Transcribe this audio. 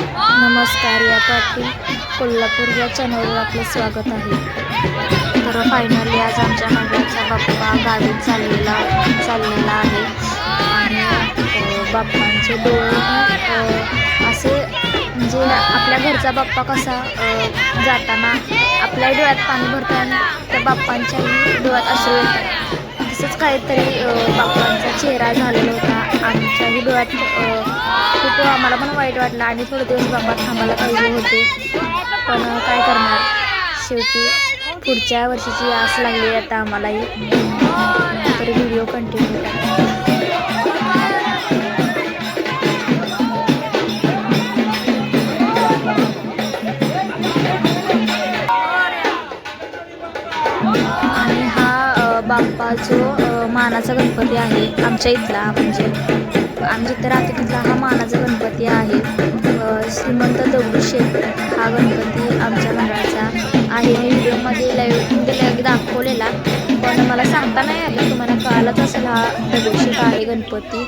नमस्कार, या पाटील कोल्हापूर या चॅनलवर आपलं स्वागत आहे. तर फायनली आज आमच्या मंडळाचा बाप्पा गावी चाललेला आहे आणि बाप्पांचे डोळे असे म्हणजे आपल्या घरचा बाप्पा कसा जाताना आपल्या डोळ्यात पाणी भरतो आणि त्या बाप्पांच्याही डोळ्यात अश्रू येतात. तसंच काहीतरी बाप्पांचा चेहरा झालेला होता. आमच्याही डोळ्यात खूप आम्हाला पण वाईट वाटलं आणि थोडे दिवस बाप्पा थांबायला पाहिजे होते, पण काय करणार, शेवटी पुढच्या वर्षीची आस लागली आता आम्हालाही. तर व्हिडिओ कंटिन्यू करा. आणि हा बाप्पा जो मानाचा गणपती आहे आमच्या इथला, म्हणजे आम्ही जिथं राहतो तिथला हा मानाचा गणपती आहे. श्रीमंत दगडूशेठ हा गणपती आमच्या मंडळाचा आहे. मी व्हिडिओमध्ये लाईव्ह दाखवलेला, पण मला सांगता नाही आलं, तुम्हाला कळालंच असेल हा दगडूशेठ आहे गणपती.